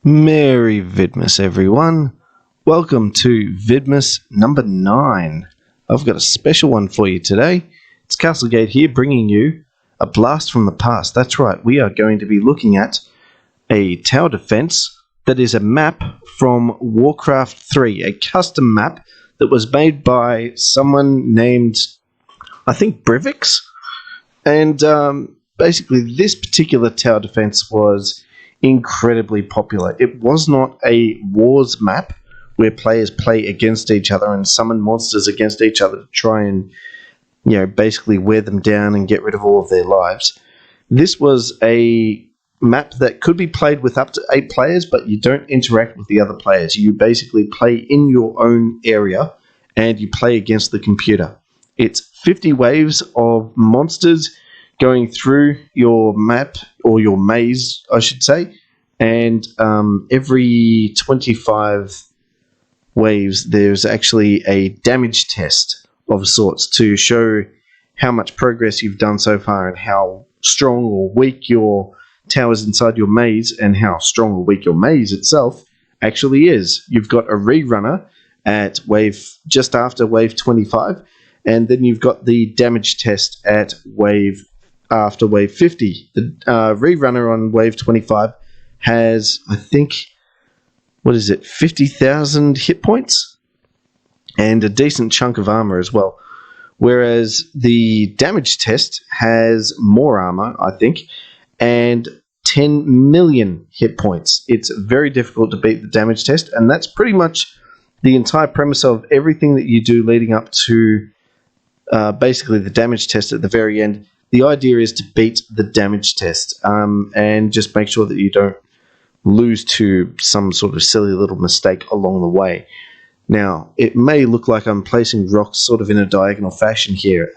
Merry Vidmas, everyone. Welcome to Vidmas number 9. I've got a special one for you today. It's CastleGate here bringing you a blast from the past. That's right, we are going to be looking at a tower defense that is a map from Warcraft 3, a custom map that was made by someone named, I think, Brivix. And basically this particular tower defense was incredibly popular. It was not a wars map where players play against each other and summon monsters against each other to try and, basically wear them down and get rid of all of their lives. This was a map that could be played with up to 8 players, but you don't interact with the other players. You basically play in your own area and you play against the computer. It's 50 waves of monsters going through your map, or your maze, I should say, and every 25 waves there's actually a damage test of sorts to show how much progress you've done so far and how strong or weak your towers inside your maze and how strong or weak your maze itself actually is. You've got a rerunner at just after wave 25, and then you've got the damage test at after wave 50. The rerunner on wave 25 has, I think, 50,000 hit points and a decent chunk of armor as well. Whereas the damage test has more armor, I think, and 10 million hit points. It's very difficult to beat the damage test, and that's pretty much the entire premise of everything that you do leading up to basically the damage test at the very end. The idea is to beat the damage test and just make sure that you don't lose to some sort of silly little mistake along the way. Now, it may look like I'm placing rocks sort of in a diagonal fashion here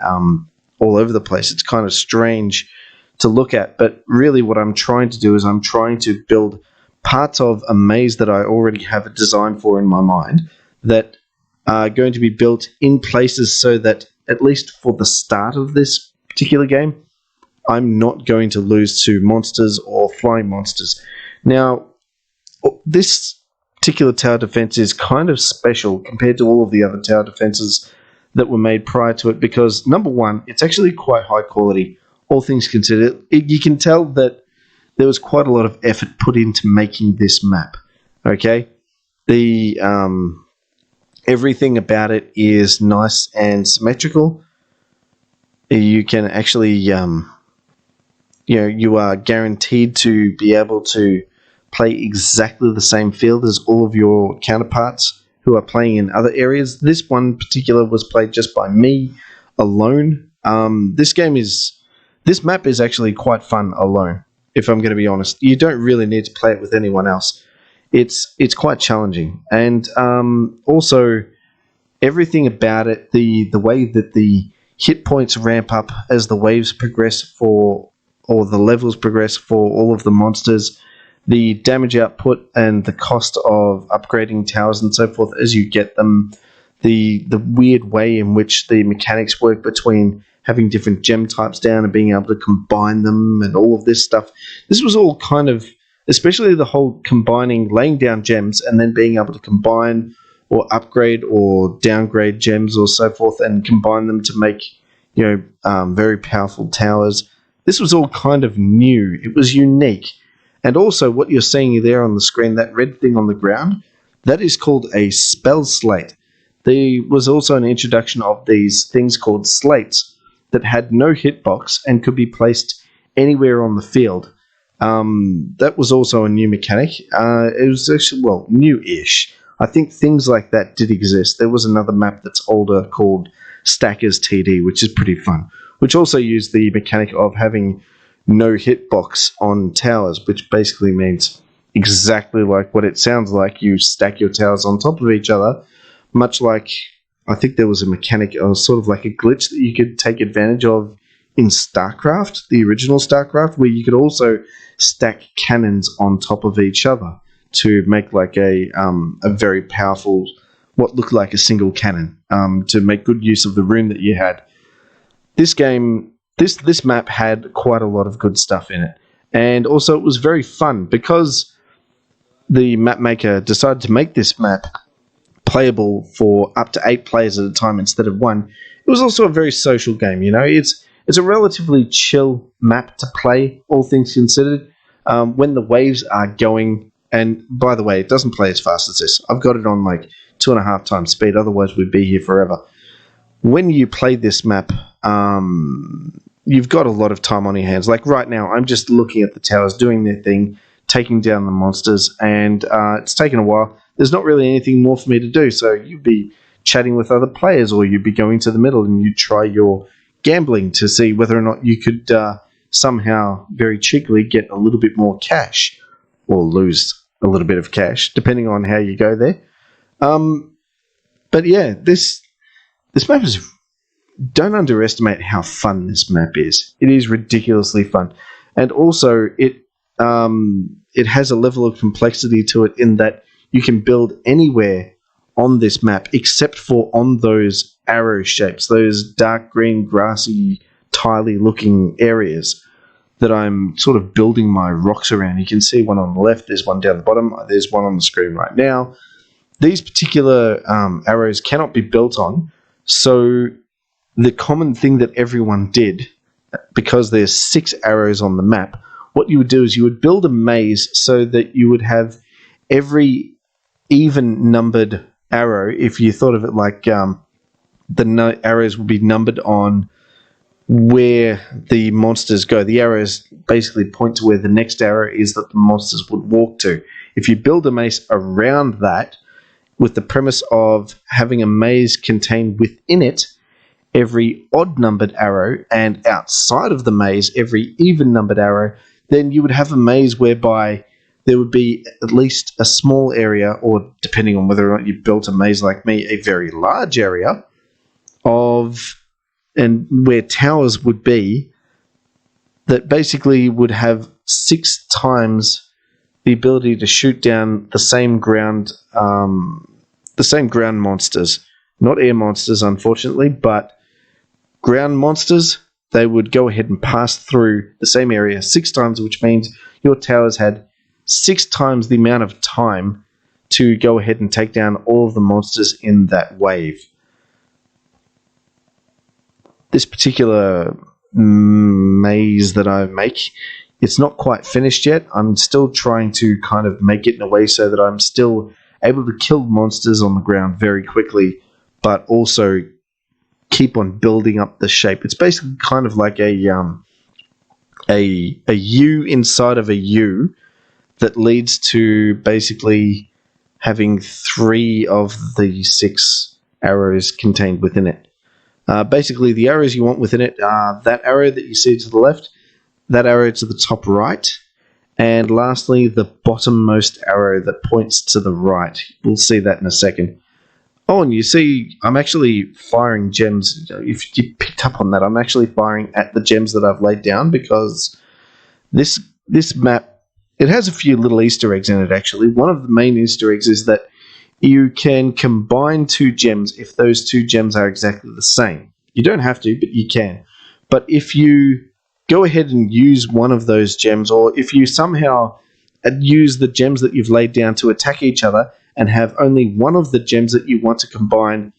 all over the place. It's kind of strange to look at, but really what I'm trying to do is I'm trying to build parts of a maze that I already have a design for in my mind that are going to be built in places so that, at least for the start of this particular game, I'm not going to lose to monsters or flying monsters. Now, this particular tower defense is kind of special compared to all of the other tower defenses that were made prior to it because, number one, it's actually quite high quality, all things considered. You can tell that there was quite a lot of effort put into making this map. Okay? The everything about it is nice and symmetrical. You can actually, you are guaranteed to be able to play exactly the same field as all of your counterparts who are playing in other areas. This one particular was played just by me alone. This map is actually quite fun alone, if I'm going to be honest. You don't really need to play it with anyone else. It's quite challenging, and also everything about it, the way that the hit points ramp up as the waves progress or the levels progress for all of the monsters, the damage output and the cost of upgrading towers and so forth as you get them, the weird way in which the mechanics work between having different gem types down and being able to combine them and all of this stuff. This was all kind of, especially the whole combining, laying down gems and then being able to combine or upgrade or downgrade gems or so forth and combine them to make, very powerful towers. This was all kind of new. It was unique. And also what you're seeing there on the screen, that red thing on the ground, that is called a spell slate. There was also an introduction of these things called slates that had no hitbox and could be placed anywhere on the field. That was also a new mechanic. It was actually, new-ish. I think things like that did exist. There was another map that's older called Stackers TD, which is pretty fun, which also used the mechanic of having no hitbox on towers, which basically means exactly like what it sounds like. You stack your towers on top of each other, much like, I think there was a mechanic, sort of like a glitch that you could take advantage of in StarCraft, the original StarCraft, where you could also stack cannons on top of each other to make like a very powerful, what looked like a single cannon, to make good use of the room that you had. This game, this map had quite a lot of good stuff in it, and also it was very fun because the map maker decided to make this map playable for up to 8 players at a time instead of 1, it was also a very social game. It's a relatively chill map to play, all things considered. When the waves are going, and by the way, it doesn't play as fast as this. I've got it on like 2.5 times speed, otherwise we'd be here forever. When you play this map, you've got a lot of time on your hands. Like right now, I'm just looking at the towers, doing their thing, taking down the monsters, and it's taken a while. There's not really anything more for me to do, so you'd be chatting with other players, or you'd be going to the middle and you'd try your gambling to see whether or not you could somehow very cheekily get a little bit more cash, or lose a little bit of cash, depending on how you go there. But yeah, this map is... Don't underestimate how fun this map is. It is ridiculously fun. And also, it has a level of complexity to it in that you can build anywhere on this map except for on those arrow shapes, those dark green, grassy, tiley looking areas that I'm sort of building my rocks around. You can see one on the left, there's one down the bottom, there's one on the screen right now. These particular arrows cannot be built on, so the common thing that everyone did, because there's 6 arrows on the map, what you would do is you would build a maze so that you would have every even numbered arrow, if you thought of it like the arrows would be numbered on where the monsters go. The arrows basically point to where the next arrow is that the monsters would walk to. If you build a maze around that, with the premise of having a maze contained within it every odd numbered arrow, and outside of the maze every even numbered arrow, then you would have a maze whereby there would be at least a small area, or depending on whether or not you built a maze like me, a very large area and where towers would be, that basically would have 6 times the ability to shoot down the same ground monsters. Not air monsters, unfortunately, but ground monsters. They would go ahead and pass through the same area 6 times, which means your towers had 6 times the amount of time to go ahead and take down all of the monsters in that wave. This particular maze that I make, it's not quite finished yet. I'm still trying to kind of make it in a way so that I'm still able to kill monsters on the ground very quickly, but also keep on building up the shape. It's basically kind of like a U inside of a U that leads to basically having 3 of the 6 arrows contained within it. Basically, the arrows you want within it are that arrow that you see to the left, that arrow to the top right, and lastly, the bottommost arrow that points to the right. We'll see that in a second. Oh, and you see, I'm actually firing gems. If you picked up on that, I'm actually firing at the gems that I've laid down, because this map, it has a few little Easter eggs in it, actually. One of the main Easter eggs is that you can combine 2 gems if those 2 gems are exactly the same. You don't have to, but you can. But if you go ahead and use one of those gems, or if you somehow use the gems that you've laid down to attack each other and have only one of the gems that you want to combine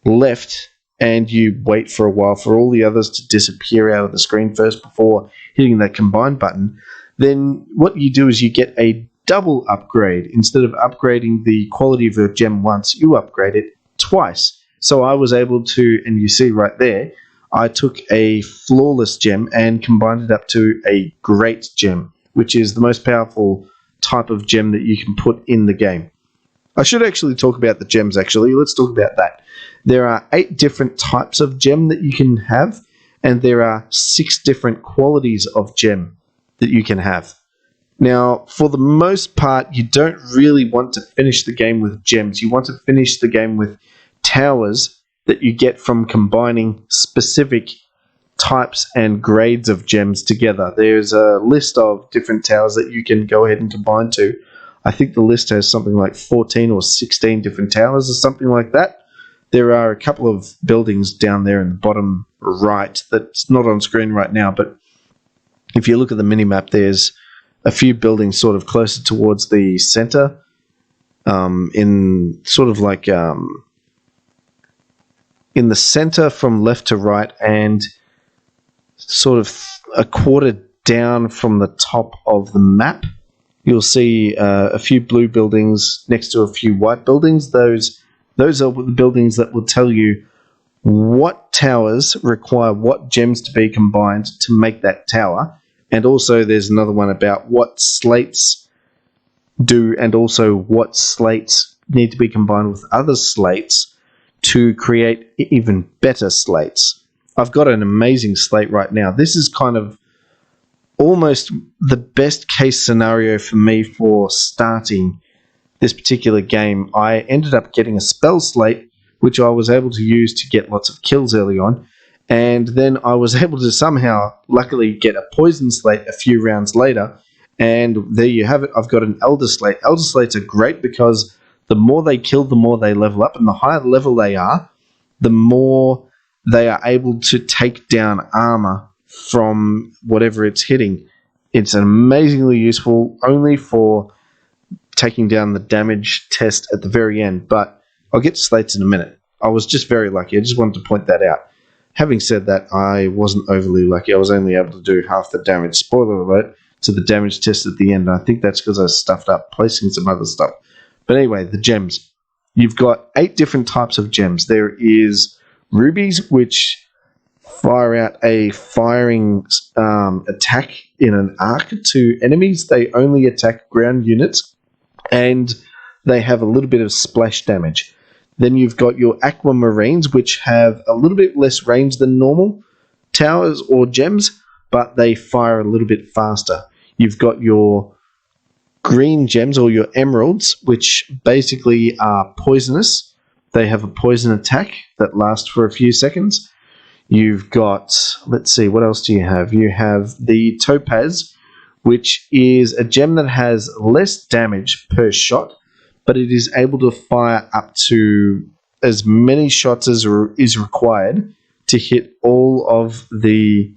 left, and you wait for a while for all the others to disappear out of the screen first before hitting that combine button, then what you do is you get a double upgrade. Instead of upgrading the quality of your gem once, you upgrade it twice. So I was able to, and you see right there, I took a flawless gem and combined it up to a great gem, which is the most powerful type of gem that you can put in the game. I should actually talk about the gems, actually. Let's talk about that. There are 8 different types of gem that you can have, and there are 6 different qualities of gem that you can have. Now, for the most part, you don't really want to finish the game with gems. You want to finish the game with towers that you get from combining specific types and grades of gems together. There's a list of different towers that you can go ahead and combine to. I think the list has something like 14 or 16 different towers or something like that. There are a couple of buildings down there in the bottom right that's not on screen right now, but if you look at the minimap, there's a few buildings sort of closer towards the center, in sort of like in the center from left to right, and sort of a quarter down from the top of the map. You'll see a few blue buildings next to a few white buildings. Those are the buildings that will tell you what towers require what gems to be combined to make that tower. And also there's another one about what slates do, and also what slates need to be combined with other slates to create even better slates. I've got an amazing slate right now. This is kind of almost the best case scenario for me for starting this particular game. I ended up getting a spell slate, which I was able to use to get lots of kills early on, and then I was able to somehow, luckily, get a poison slate a few rounds later, and there you have it. I've got an elder slate. Elder slates are great because the more they kill, the more they level up, and the higher level they are, the more they are able to take down armor from whatever it's hitting. It's amazingly useful, only for taking down the damage test at the very end, but I'll get to slates in a minute. I was just very lucky. I just wanted to point that out. Having said that, I wasn't overly lucky. I was only able to do half the damage. Spoiler alert to the damage test at the end. I think that's because I stuffed up placing some other stuff. But anyway, the gems. You've got 8 different types of gems. There is rubies, which fire out a firing attack in an arc to enemies. They only attack ground units, and they have a little bit of splash damage. Then you've got your aquamarines, which have a little bit less range than normal towers or gems, but they fire a little bit faster. You've got your green gems, or your emeralds, which basically are poisonous. They have a poison attack that lasts for a few seconds. You've got, let's see, what else do you have? You have the topaz, which is a gem that has less damage per shot, but it is able to fire up to as many shots as is required to hit all of the,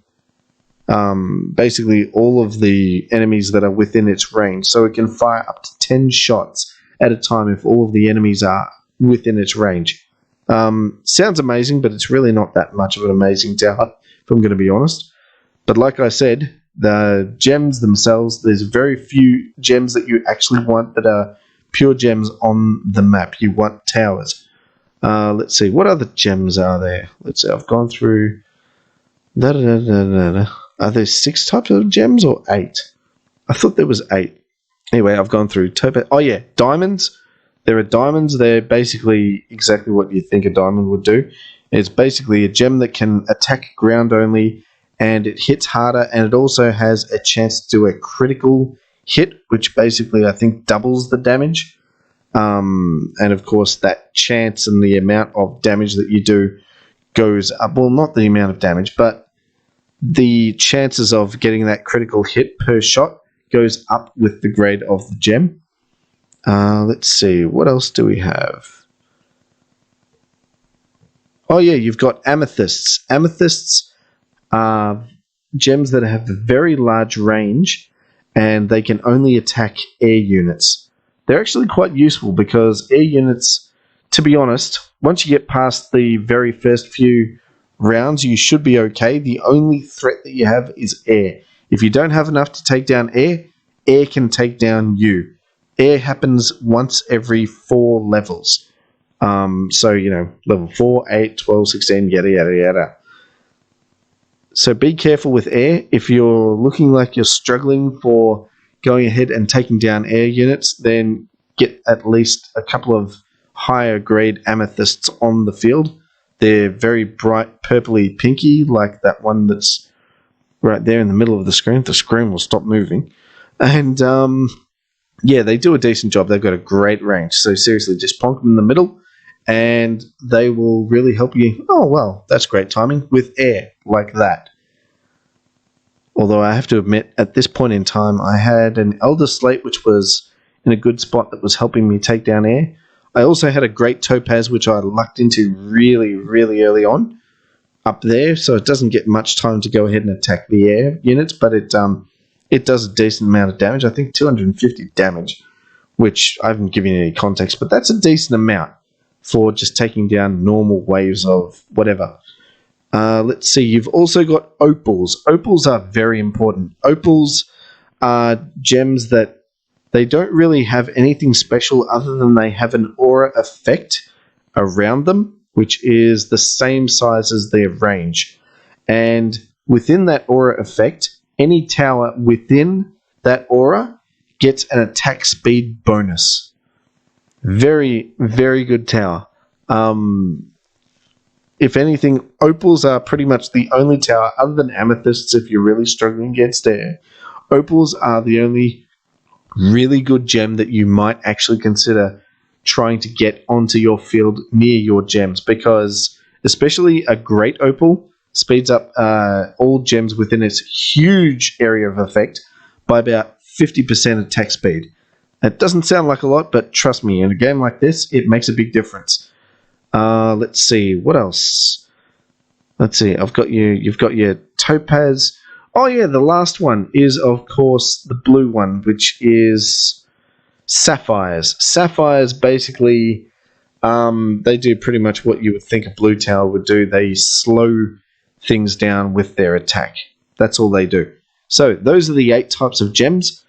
basically all of the enemies that are within its range. So it can fire up to 10 shots at a time if all of the enemies are within its range. Sounds amazing, but it's really not that much of an amazing tower, if I'm going to be honest. But like I said, the gems themselves, there's very few gems that you actually want that are pure gems on the map. You want towers. Let's see, what other gems are there? Let's see, I've gone through... Are there 6 types of gems or 8? I thought there was 8. Anyway, I've gone through topaz. Oh yeah, diamonds. There are diamonds. They're basically exactly what you think a diamond would do. It's basically a gem that can attack ground only, and it hits harder, and it also has a chance to do a critical hit, which basically I think doubles the damage. And of course that chance and the amount of damage that you do goes up. Well, not the amount of damage, but the chances of getting that critical hit per shot goes up with the grade of the gem. Let's see, what else do we have? Oh yeah, you've got amethysts. Amethysts are gems that have a very large range, and they can only attack air units. They're actually quite useful because air units, to be honest, once you get past the very first few rounds, you should be okay. The only threat that you have is air. If you don't have enough to take down air, air can take down you. Air happens once every 4 levels. So, you know, level 4, 8, 12, 16, yada, yada, yada. So be careful with air. If you're looking like you're struggling for going ahead and taking down air units, then get at least a couple of higher grade amethysts on the field. They're very bright purpley pinky, like that one that's right there in the middle of the screen. The screen will stop moving. And yeah, they do a decent job. They've got a great range. So seriously, just plonk them in the middle and they will really help you. Oh, well, that's great timing with air like that. Although I have to admit, at this point in time, I had an Elder Slate, which was in a good spot that was helping me take down air. I also had a great Topaz, which I lucked into really, really early on up there, so it doesn't get much time to go ahead and attack the air units, but it it does a decent amount of damage. I think 250 damage, which I haven't given you any context, but that's a decent amount for just taking down normal waves of whatever. Let's see, you've also got opals. Opals are very important. Opals are gems that they don't really have anything special other than they have an aura effect around them, which is the same size as their range. And within that aura effect, any tower within that aura gets an attack speed bonus. Very, very good tower. If anything, opals are pretty much the only tower, other than amethysts if you're really struggling against air. Opals are the only really good gem that you might actually consider trying to get onto your field near your gems, because especially a great opal speeds up all gems within its huge area of effect by about 50% attack speed. It doesn't sound like a lot, but trust me, in a game like this, it makes a big difference. Let's see, what else? Let's see, you've got your topaz. Oh yeah, the last one is, of course, the blue one, which is sapphires. Sapphires basically, they do pretty much what you would think a blue tower would do. They slow things down with their attack. That's all they do. So those are the 8 types of gems,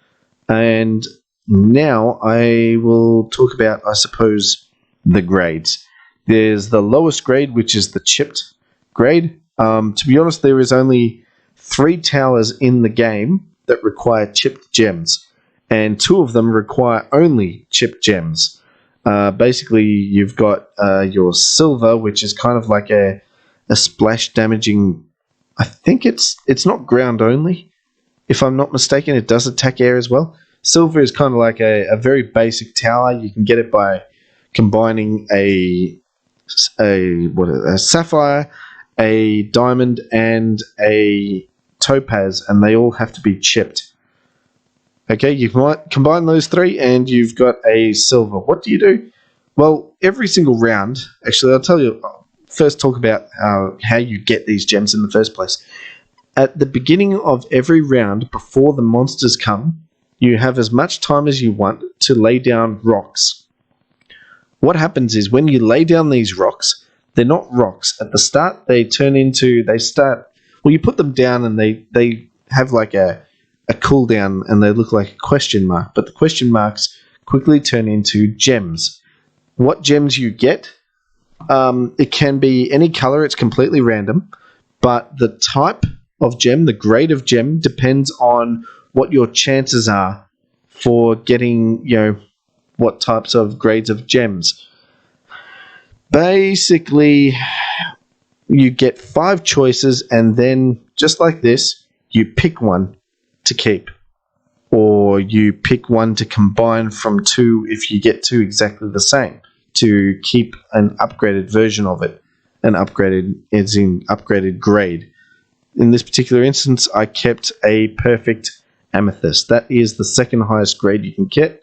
and now I will talk about, I suppose, the grades. There's the lowest grade, which is the chipped grade. To be honest, there is only 3 towers in the game that require chipped gems, and 2 of them require only chipped gems. Basically, you've got your silver, which is kind of like a splash damaging. I think it's not ground only, if I'm not mistaken. It does attack air as well. Silver is kind of like a very basic tower. You can get it by combining a sapphire, a diamond, and a topaz, and they all have to be chipped. Okay, you might combine those 3 and you've got a silver. What do? Well, every single round, actually, I'll tell you, first talk about how you get these gems in the first place. At the beginning of every round, before the monsters come, you have as much time as you want to lay down rocks. What happens is when you lay down these rocks, they're not rocks. At the start, you put them down and they have like a cooldown and they look like a question mark, but the question marks quickly turn into gems. What gems you get, it can be any color, it's completely random, but the type of gem, the grade of gem, depends on what your chances are for getting, what types of grades of gems. Basically, you get 5 choices, and then, just like this, you pick one to keep. Or you pick one to combine from 2 if you get 2 exactly the same, to keep an upgraded version of it. An upgraded, as in upgraded grade. In this particular instance, I kept a perfect amethyst. That is the second highest grade you can get.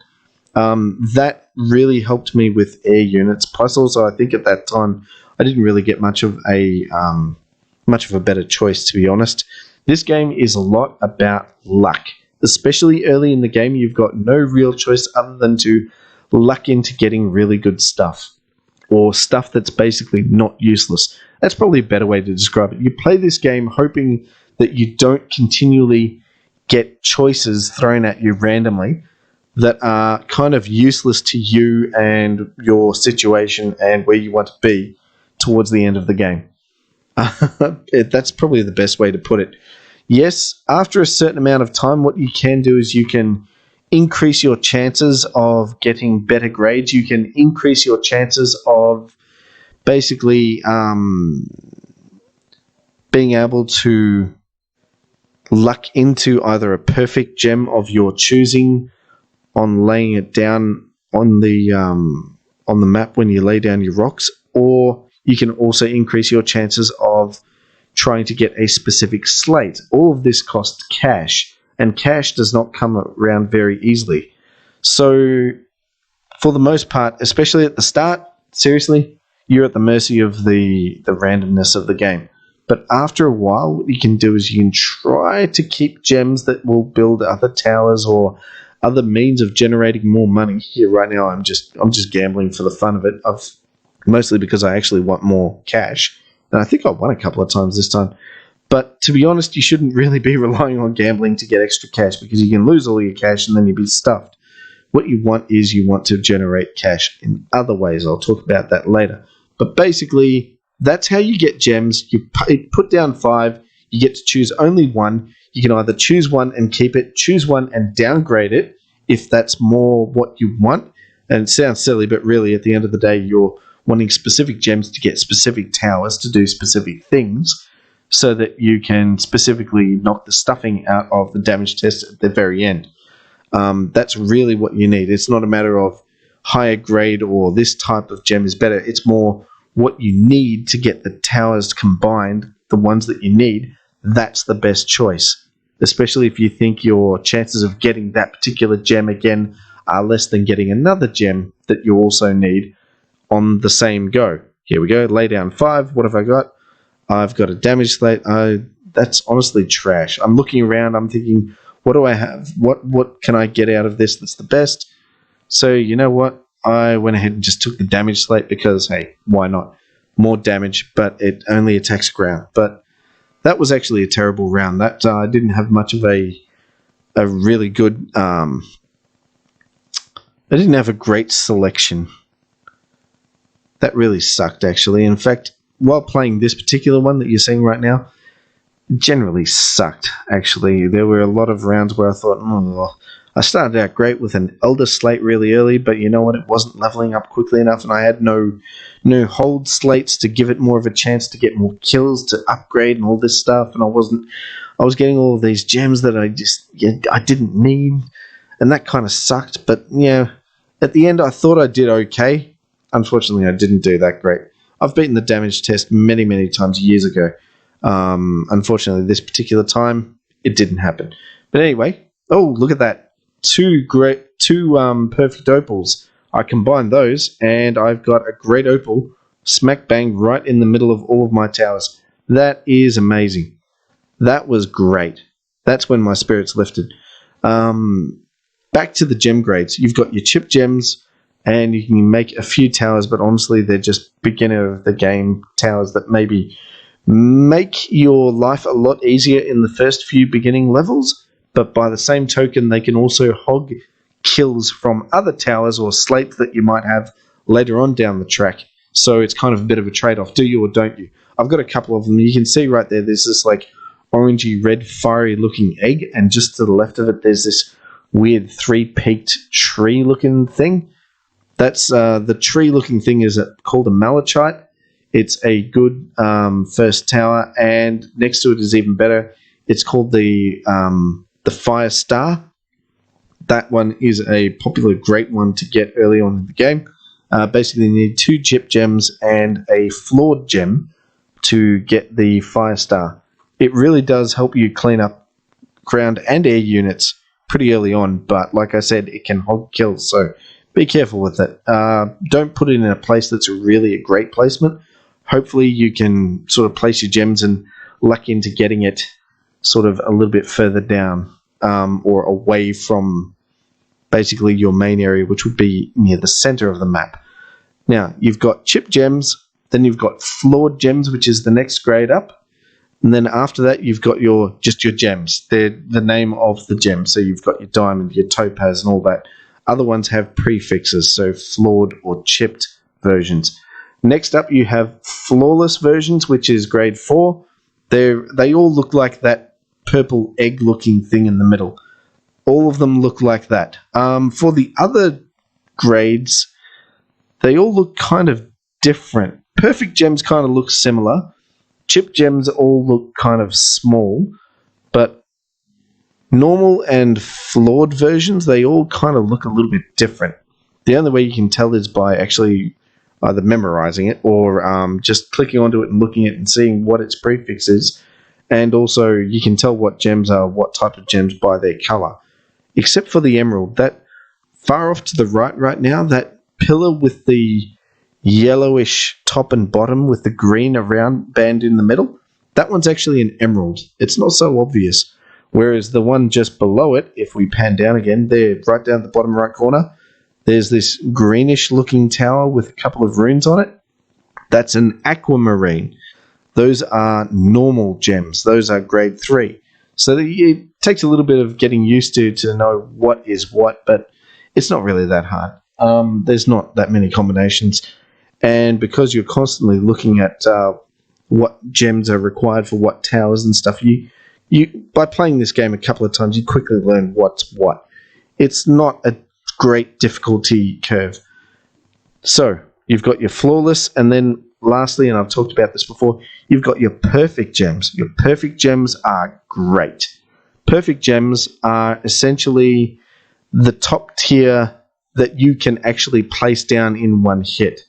That really helped me with air units. Plus, also, I think at that time I didn't really get much of a better choice, to be honest. This game is a lot about luck, especially early in the game. You've got no real choice other than to luck into getting really good stuff, or stuff that's basically not useless. That's probably a better way to describe it. You play this game hoping that you don't continually get choices thrown at you randomly that are kind of useless to you and your situation and where you want to be towards the end of the game. That's probably the best way to put it. Yes, after a certain amount of time, what you can do is you can increase your chances of getting better grades. You can increase your chances of basically being able to luck into either a perfect gem of your choosing on laying it down on the map when you lay down your rocks, or you can also increase your chances of trying to get a specific slate. All of this costs cash, and cash does not come around very easily. So for the most part, especially at the start, seriously, you're at the mercy of the randomness of the game. But after a while, what you can do is you can try to keep gems that will build other towers or other means of generating more money. Here right now, I'm just gambling for the fun of it. Mostly because I actually want more cash, and I think I won a couple of times this time. But to be honest, you shouldn't really be relying on gambling to get extra cash, because you can lose all your cash and then you'll be stuffed. What you want is you want to generate cash in other ways. I'll talk about that later. But basically, that's how you get gems. You put down 5. You get to choose only one. You can either choose one and keep it, choose one and downgrade it if that's more what you want. And it sounds silly, but really at the end of the day, you're wanting specific gems to get specific towers to do specific things, so that you can specifically knock the stuffing out of the damage test at the very end. That's really what you need. It's not a matter of higher grade or this type of gem is better. It's more what you need to get the towers combined, the ones that you need. That's the best choice, especially if you think your chances of getting that particular gem again are less than getting another gem that you also need on the same go. Here we go. Lay down 5. What have I got? I've got a damage slate. That's honestly trash. I'm looking around. I'm thinking, what do I have? What can I get out of this that's the best? So you know what? I went ahead and just took the damage slate because, hey, why not? More damage, but it only attacks ground. But that was actually a terrible round. That I didn't have much of a really good. I didn't have a great selection. That really sucked, actually. In fact, while playing this particular one that you're seeing right now, generally sucked, actually. There were a lot of rounds where I thought, I started out great with an Elder Slate really early, but you know what? It wasn't leveling up quickly enough, and I had no hold slates to give it more of a chance to get more kills, to upgrade and all this stuff, and I was getting all of these gems that I didn't need, and that kind of sucked. But, at the end I thought I did okay. Unfortunately, I didn't do that great. I've beaten the damage test many, many times years ago. Unfortunately, this particular time, it didn't happen. But anyway, oh, look at that. Two perfect opals. I combined those, and I've got a great opal smack bang right in the middle of all of my towers. That is amazing. That was great. That's when my spirits lifted. Back to the gem grades. You've got your chip gems, and you can make a few towers, but honestly, they're just beginner of the game towers that maybe make your life a lot easier in the first few beginning levels, but by the same token, they can also hog kills from other towers or slates that you might have later on down the track. So it's kind of a bit of a trade-off. Do you or don't you? I've got a couple of them. You can see right there, there's this like orangey red fiery looking egg, and just to the left of it, there's this weird 3-peaked tree looking thing. That's the tree-looking thing is called a malachite. It's a good first tower, and next to it is even better. It's called the Fire Star. That one is a popular, great one to get early on in the game. Basically, you need 2 chip gems and a flawed gem to get the Fire Star. It really does help you clean up ground and air units pretty early on, but like I said, it can hog kills, so be careful with it. Don't put it in a place that's really a great placement. Hopefully you can sort of place your gems and luck into getting it sort of a little bit further down or away from basically your main area, which would be near the center of the map. Now, you've got chip gems, then you've got flawed gems, which is the next grade up. And then after that, you've got just your gems. They're the name of the gem. So you've got your diamond, your topaz, and all that. Other ones have prefixes, so flawed or chipped versions. Next up, you have flawless versions, which is grade 4. They all look like that purple egg-looking thing in the middle. All of them look like that. For the other grades, they all look kind of different. Perfect gems kind of look similar. Chip gems all look kind of small, but normal and flawed versions, they all kind of look a little bit different. The only way you can tell is by actually either memorizing it or just clicking onto it and looking at it and seeing what its prefix is. And also you can tell what gems are what type of gems by their color. Except for the emerald. That far off to the right now, that pillar with the yellowish top and bottom with the green around band in the middle, That one's actually an emerald. It's not so obvious. Whereas the one just below it, if we pan down again, there, right down the bottom right corner, there's this greenish looking tower with a couple of runes on it. That's an aquamarine. Those are normal gems. Those are grade 3. So it takes a little bit of getting used to know what is what, but it's not really that hard. There's not that many combinations. And because you're constantly looking at what gems are required for what towers and stuff, you by playing this game a couple of times, you quickly learn what's what. It's not a great difficulty curve. So you've got your flawless, and then lastly, and I've talked about this before, you've got your perfect gems. Your perfect gems are great. Perfect gems are essentially the top tier that you can actually place down in one hit.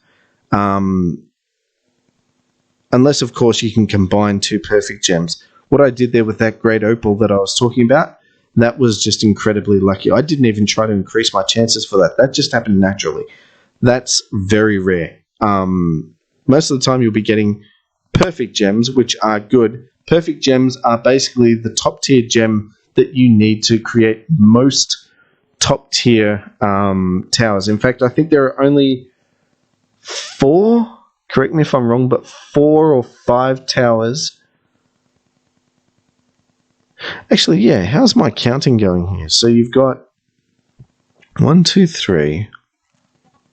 Unless, of course, you can combine 2 perfect gems. What I did there with that great opal that I was talking about, that was just incredibly lucky. I didn't even try to increase my chances for that. That just happened naturally. That's very rare. Most of the time you'll be getting perfect gems, which are good. Perfect gems are basically the top tier gem that you need to create most top tier towers. In fact, I think there are only 4, correct me if I'm wrong, but 4 or 5 towers. Actually, yeah, how's my counting going here? So you've got 1, 2, 3,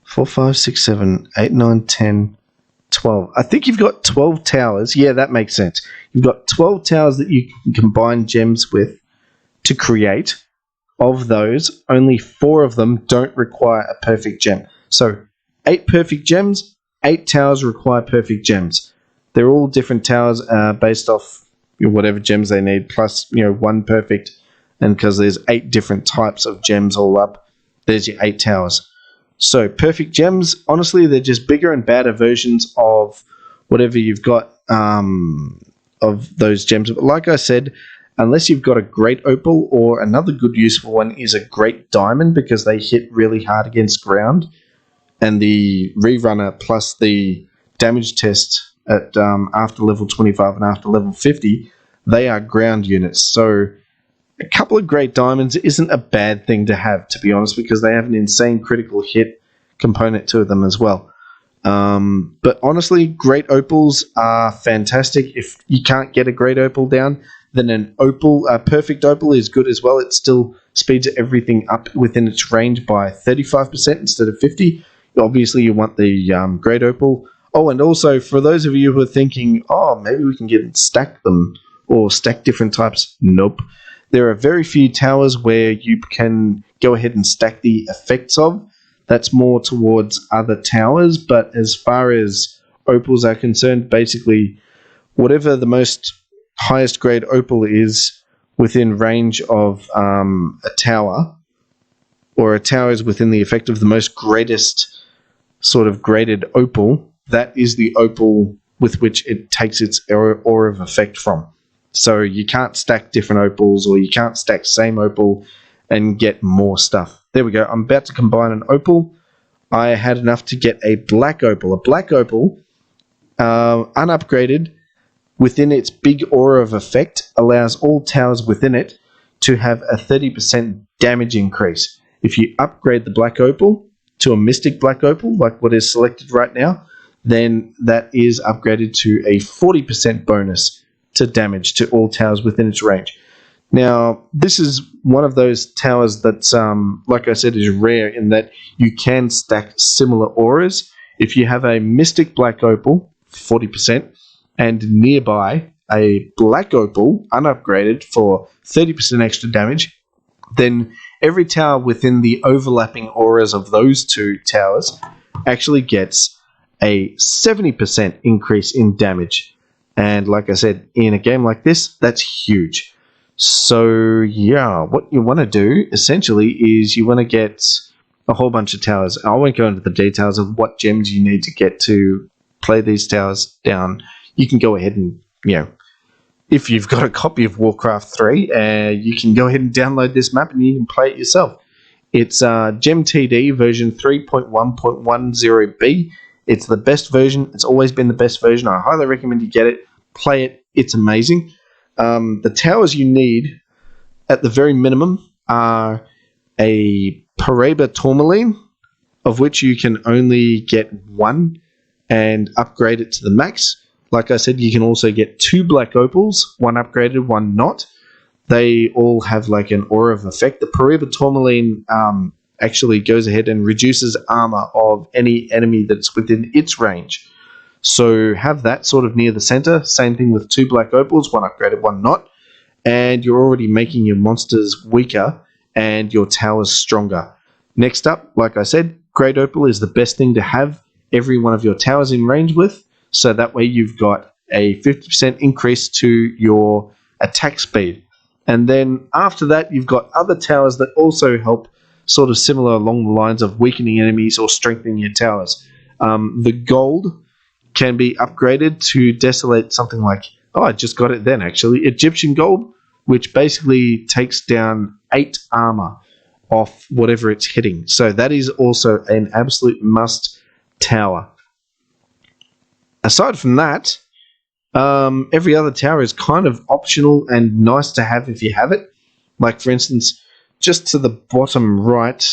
4, 5, 6, 7, 8, 9, 10, 12. I think you've got 12 towers. Yeah, that makes sense. You've got 12 towers that you can combine gems with to create. Of those, only 4 of them don't require a perfect gem. So 8 perfect gems, 8 towers require perfect gems. They're all different towers based off whatever gems they need, plus 1 perfect. And because there's 8 different types of gems all up, there's your 8 towers. So perfect gems, honestly, they're just bigger and badder versions of whatever you've got of those gems. But like I said, unless you've got a great opal, or another good useful one is a great diamond, because they hit really hard against ground, and the rerunner plus the damage test at after level 25 and after level 50, they are ground units. So a couple of great diamonds isn't a bad thing to have, to be honest, because they have an insane critical hit component to them as well. But honestly, great opals are fantastic. If you can't get a great opal down, then a perfect opal is good as well. It still speeds everything up within its range by 35% instead of 50%. Obviously, you want the great opal. Oh, and also, for those of you who are thinking, maybe we can stack them, or stack different types. Nope. There are very few towers where you can go ahead and stack the effects of. That's more towards other towers, but as far as opals are concerned, basically, whatever the most highest grade opal is within range of a tower, or a tower is within the effect of the most greatest sort of graded opal, that is the opal with which it takes its aura of effect from. So you can't stack different opals, or you can't stack same opal and get more stuff. There we go. I'm about to combine an opal. I had enough to get a black opal. A black opal, unupgraded, within its big aura of effect, allows all towers within it to have a 30% damage increase. If you upgrade the black opal to a mystic black opal, like what is selected right now, then that is upgraded to a 40% bonus to damage to all towers within its range. Now, this is one of those towers that's, like I said, is rare in that you can stack similar auras. If you have a mystic black opal, 40%, and nearby a black opal, unupgraded, for 30% extra damage, then every tower within the overlapping auras of those 2 towers actually gets a 70% increase in damage. And like I said, in a game like this, that's huge. So yeah, what you want to do essentially is you want to get a whole bunch of towers. I won't go into the details of what gems you need to get to play these towers down. You can go ahead and, if you've got a copy of Warcraft 3, you can go ahead and download this map and you can play it yourself. It's Gem TD version 3.1.10b. It's the best version. It's always been the best version. I highly recommend you get it. play it. It's amazing. The towers you need, at the very minimum, are a Pareba Tourmaline, of which you can only get one and upgrade it to the max. Like I said, you can also get 2 Black Opals, one upgraded, one not. They all have like an aura of effect. The Pareba Tourmaline actually goes ahead and reduces armor of any enemy that's within its range. So have that sort of near the center. Same thing with 2 Black Opals, one upgraded, one not. And you're already making your monsters weaker and your towers stronger. Next up, like I said, Great Opal is the best thing to have every one of your towers in range with. So that way you've got a 50% increase to your attack speed. And then after that, you've got other towers that also help sort of similar along the lines of weakening enemies or strengthening your towers. The gold can be upgraded to desolate something like, I just got it then actually, Egyptian gold, which basically takes down 8 armor off whatever it's hitting. So that is also an absolute must tower. Aside from that, every other tower is kind of optional and nice to have if you have it. Like for instance, just to the bottom right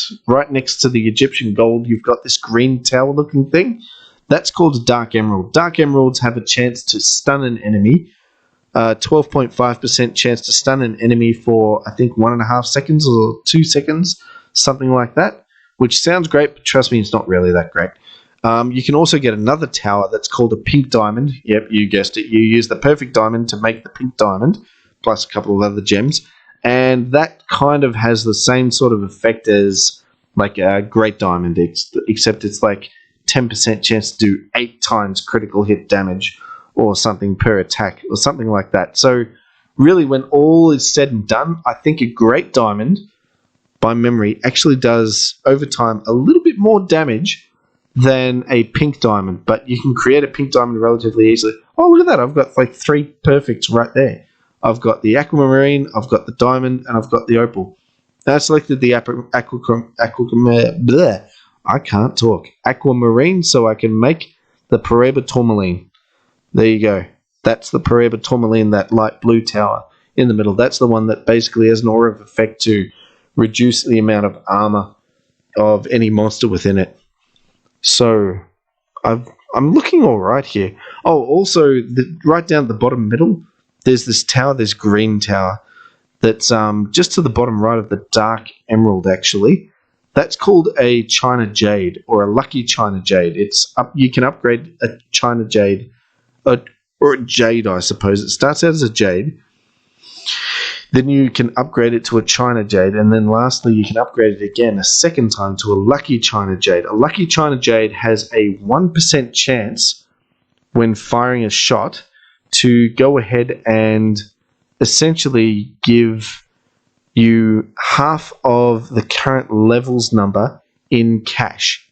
next to the Egyptian gold, you've got this green tower looking thing. That's called a Dark Emerald. Dark Emeralds have a chance to stun an enemy. 12.5% chance to stun an enemy for, I think, 1.5 seconds or 2 seconds, something like that, which sounds great, but trust me, it's not really that great. You can also get another tower that's called a pink diamond. Yep, you guessed it. You use the perfect diamond to make the pink diamond, plus a couple of other gems. And that kind of has the same sort of effect as like a great diamond, except it's like 10% chance to do 8 times critical hit damage or something per attack or something like that. So really, when all is said and done, I think a great diamond, by memory, actually does over time a little bit more damage than a pink diamond, but you can create a pink diamond relatively easily. Oh, look at that. I've got like 3 perfects right there. I've got the aquamarine, I've got the diamond, and I've got the opal. And I selected the aquamarine so I can make the Pareba Tourmaline. There you go. That's the Pareba Tourmaline, that light blue tower in the middle. That's the one that basically has an aura of effect to reduce the amount of armor of any monster within it. So I'm looking all right here. Oh, also, right down at the bottom middle, there's this tower, this green tower, that's just to the bottom right of the Dark Emerald, actually. That's called a China Jade, or a Lucky China Jade. It's up. You can upgrade a China Jade, or a Jade, I suppose. It starts out as a Jade. Then you can upgrade it to a China Jade, and then lastly, you can upgrade it again a second time to a Lucky China Jade. A Lucky China Jade has a 1% chance when firing a shot to go ahead and essentially give you half of the current levels number in cash.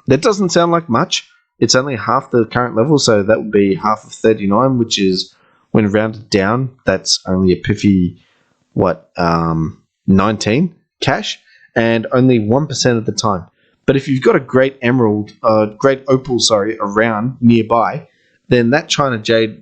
That doesn't sound like much. It's only half the current level, so that would be half of 39, which is, when rounded down, that's only a piffy, 19 cash, and only 1% of the time. But if you've got a great opal, around nearby, then that China Jade,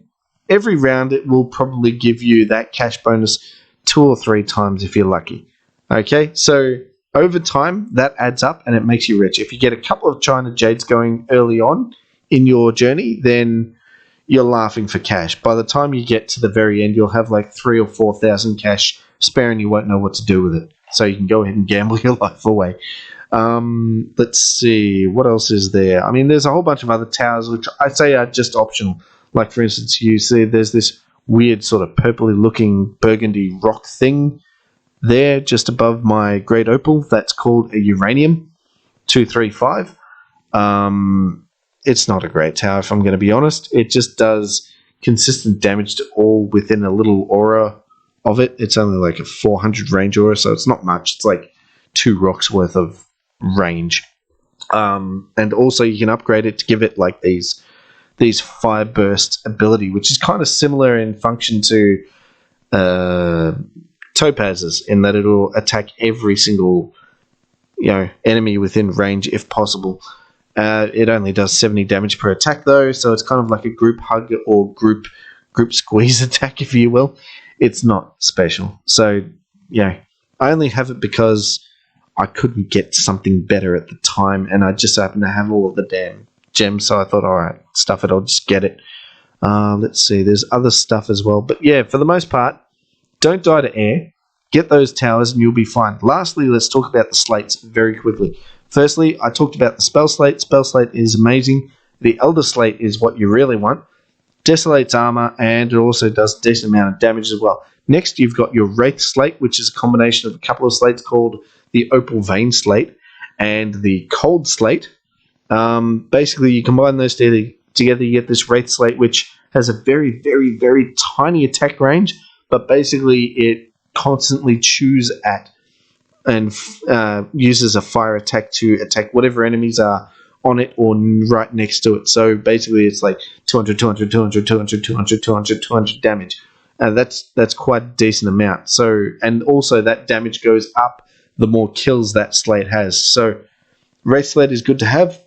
every round it will probably give you that cash bonus 2 or 3 times if you're lucky. Okay, so over time that adds up and it makes you rich. If you get a couple of China Jades going early on in your journey, then you're laughing for cash. By the time you get to the very end, you'll have like 3,000 or 4,000 cash spare and you won't know what to do with it. So you can go ahead and gamble your life away. Let's see, what else is there? I mean, there's a whole bunch of other towers which I say are just optional. Like, for instance, you see there's this weird sort of purpley looking burgundy rock thing there just above my great opal. That's called a uranium 235. It's not a great tower, if I'm going to be honest. It just does consistent damage to all within a little aura of it. It's only like a 400 range aura, so it's not much. It's like 2 rocks worth of range. And also you can upgrade it to give it like these fire burst ability, which is kind of similar in function to topazes, in that it'll attack every single enemy within range if possible. It only does 70 damage per attack though, so it's kind of like a group hug or group group squeeze attack, if you will. It's not special. So, yeah, I only have it because I couldn't get something better at the time, and I just happened to have all of the damn gems, so I thought, all right, stuff it, I'll just get it. Let's see, there's other stuff as well. But yeah, for the most part, don't die to air. Get those towers and you'll be fine. Lastly, let's talk about the slates very quickly. Firstly, I talked about the spell slate. Spell slate is amazing. The Elder Slate is what you really want. Desolates armor, and it also does a decent amount of damage as well. Next, you've got your Wraith Slate, which is a combination of a couple of slates called the Opal Vein Slate and the Cold Slate. Basically, you combine those together, you get this Wraith Slate, which has a very, very, very tiny attack range, but basically it constantly chews at and uses a fire attack to attack whatever enemies are on it or right next to it. So basically it's like 200, 200, 200, 200, 200, 200, 200 damage. That's quite a decent amount. So, and also that damage goes up the more kills that slate has. So Wraith Slate is good to have.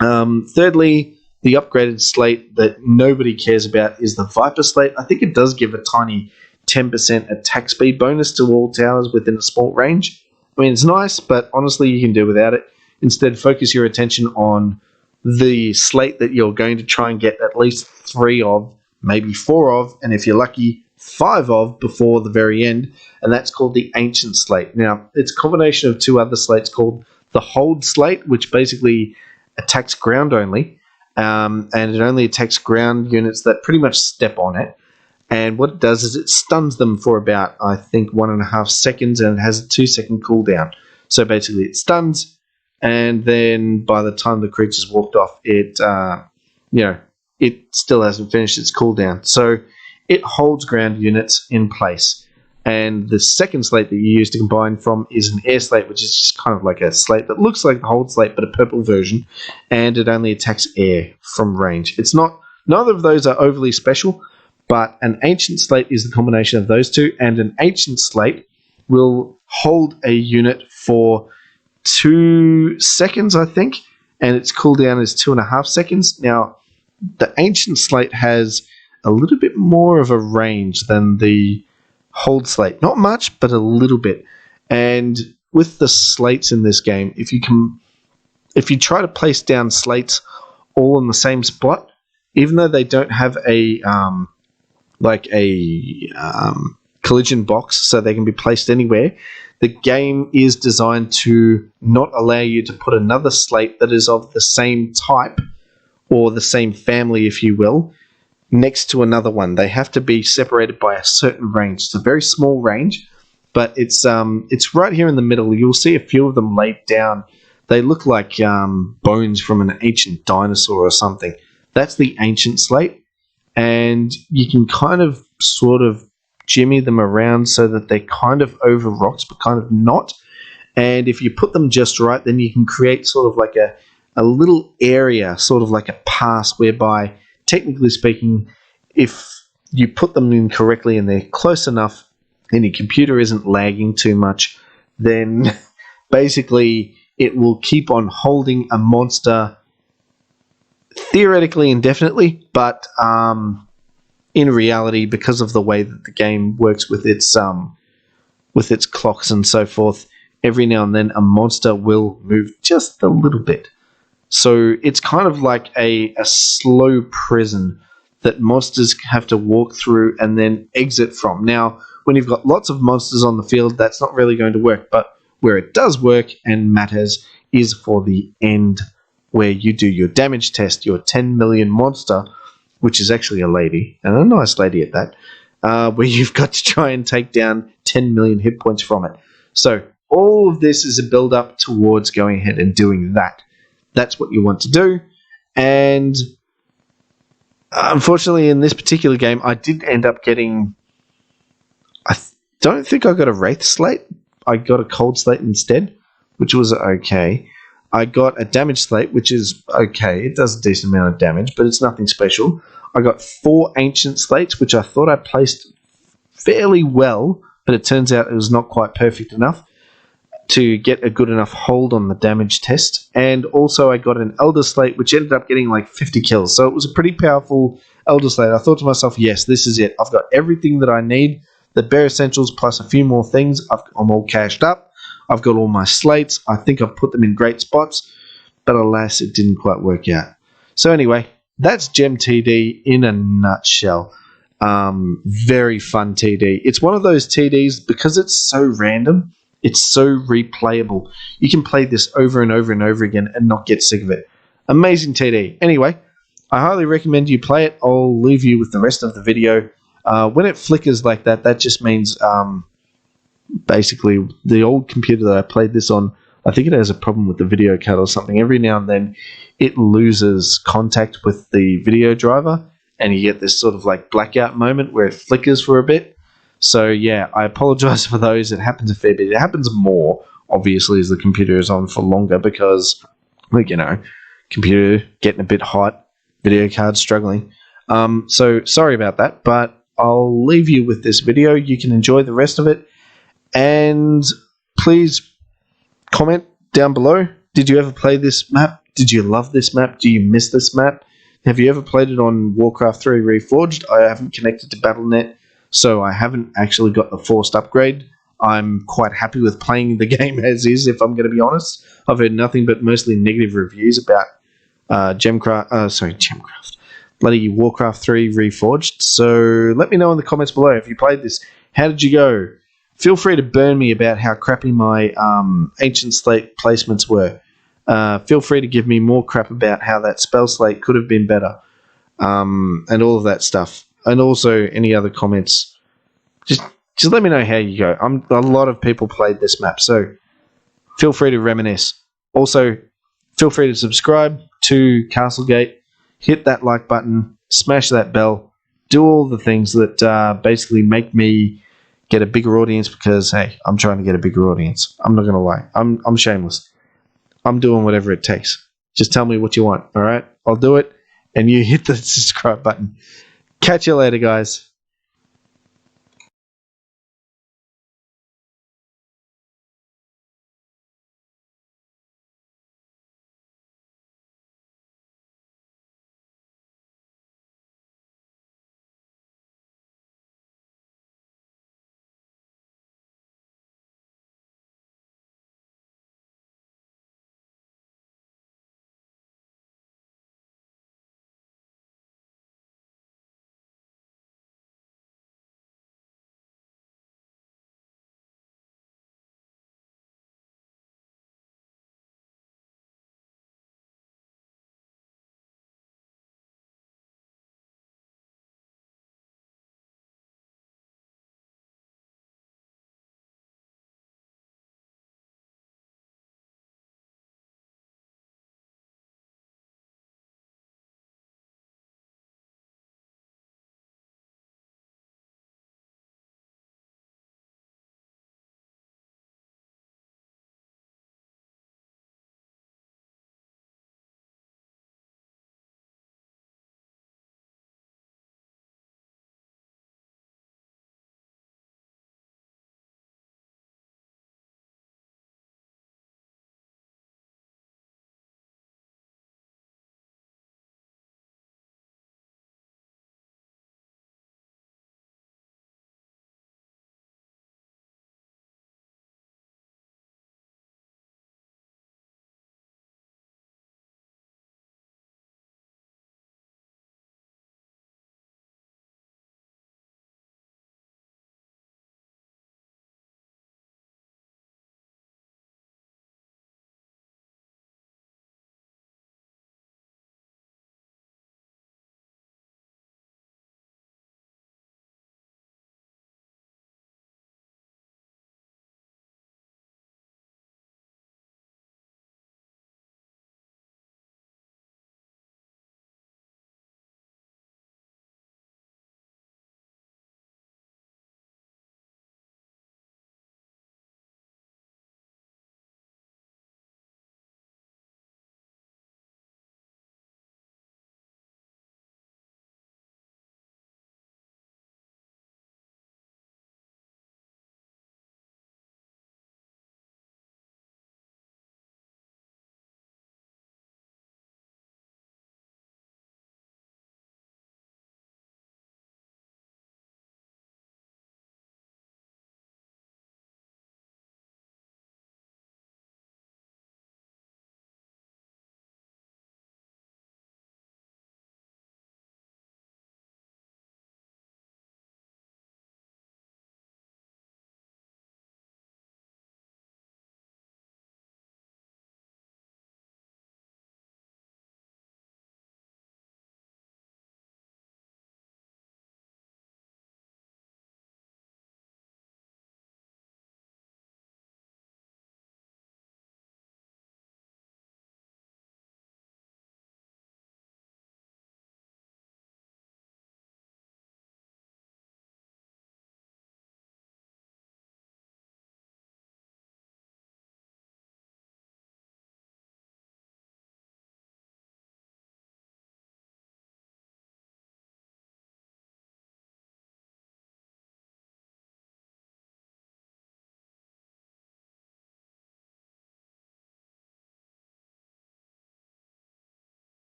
Thirdly, the upgraded slate that nobody cares about is the Viper Slate. I think it does give a tiny 10% attack speed bonus to all towers within a small range. I mean, it's nice, but honestly, you can do without it. Instead, focus your attention on the slate that you're going to try and get at least 3 of, maybe 4 of, and if you're lucky, 5 of before the very end, and that's called the Ancient Slate. Now, it's a combination of 2 other slates called the Hold Slate, which basically attacks ground only, and it only attacks ground units that pretty much step on it. And what it does is it stuns them for about, I think, 1.5 seconds, and it has a 2-second cooldown. So basically it stuns, and then by the time the creature's walked off, it still hasn't finished its cooldown. So it holds ground units in place. And the second slate that you use to combine from is an air slate, which is just kind of like a slate that looks like the hold slate, but a purple version, and it only attacks air from range. Neither of those are overly special, but an Ancient Slate is the combination of those two, and an Ancient Slate will hold a unit for 2 seconds, I think, and its cooldown is 2.5 seconds. Now, the Ancient Slate has a little bit more of a range than the Hold Slate. Not much, but a little bit. And with the slates in this game, if you try to place down slates all in the same spot, even though they don't have a collision box so they can be placed anywhere, the game is designed to not allow you to put another slate that is of the same type or the same family, if you will, next to another one. They have to be separated by a certain range. It's a very small range, but it's right here in the middle. You'll see a few of them laid down. They look like bones from an ancient dinosaur or something. That's the Ancient Slate, and you can kind of sort of jimmy them around so that they're kind of over rocks but kind of not. And if you put them just right, then you can create sort of like a little area, sort of like a pass, whereby, technically speaking, if you put them in correctly and they're close enough and your computer isn't lagging too much, then basically it will keep on holding a monster theoretically indefinitely, but in reality, because of the way that the game works with its clocks and so forth, every now and then a monster will move just a little bit. So it's kind of like a slow prison that monsters have to walk through and then exit from. Now, when you've got lots of monsters on the field, that's not really going to work, but where it does work and matters is for the end, where you do your damage test, your 10 million monster, which is actually a lady, and a nice lady at that, where you've got to try and take down 10 million hit points from it. So all of this is a build-up towards going ahead and doing that. That's what you want to do, and unfortunately in this particular game, I did end up getting... I don't think I got a Wraith Slate. I got a Cold Slate instead, which was okay. I got a Damage Slate, which is okay. It does a decent amount of damage, but it's nothing special. I got 4 Ancient Slates, which I thought I placed fairly well, but it turns out it was not quite perfect enough to get a good enough hold on the damage test. And also I got an Elder Slate, which ended up getting like 50 kills. So it was a pretty powerful Elder Slate. I thought to myself, yes, this is it. I've got everything that I need, the bare essentials plus a few more things. I'm all cashed up. I've got all my slates. I think I've put them in great spots, but alas, it didn't quite work out. So anyway, that's Gem TD in a nutshell. Very fun TD. It's one of those TDs, because it's so random, it's so replayable. You can play this over and over and over again and not get sick of it. Amazing TD. Anyway, I highly recommend you play it. I'll leave you with the rest of the video. When it flickers like that, that just means basically the old computer that I played this on, I think it has a problem with the video card or something. Every now and then it loses contact with the video driver, and you get this sort of like blackout moment where it flickers for a bit. So yeah, I apologize for those. It happens a fair bit. It happens more, obviously, as the computer is on for longer because, like, you know, computer getting a bit hot, video card struggling. So sorry about that, but I'll leave you with this video. You can enjoy the rest of it. And please comment down below. Did you ever play this map? Did you love this map? Do you miss this map? Have you ever played it on Warcraft 3 Reforged? I haven't connected to Battle.net, so I haven't actually got the forced upgrade. I'm quite happy with playing the game as is, if I'm going to be honest. I've heard nothing but mostly negative reviews about bloody Warcraft 3 Reforged. So let me know in the comments below if you played this. How did you go? Feel free to burn me about how crappy my ancient slate placements were. Feel free to give me more crap about how that spell slate could have been better, and all of that stuff. And also any other comments. Just let me know how you go. A lot of people played this map, so feel free to reminisce. Also, feel free to subscribe to CastleGate. Hit that like button. Smash that bell. Do all the things that basically make me get a bigger audience, because hey, I'm trying to get a bigger audience. I'm not gonna lie. I'm shameless. I'm doing whatever it takes. Just tell me what you want, all right? I'll do it, and you hit the subscribe button. Catch you later, guys.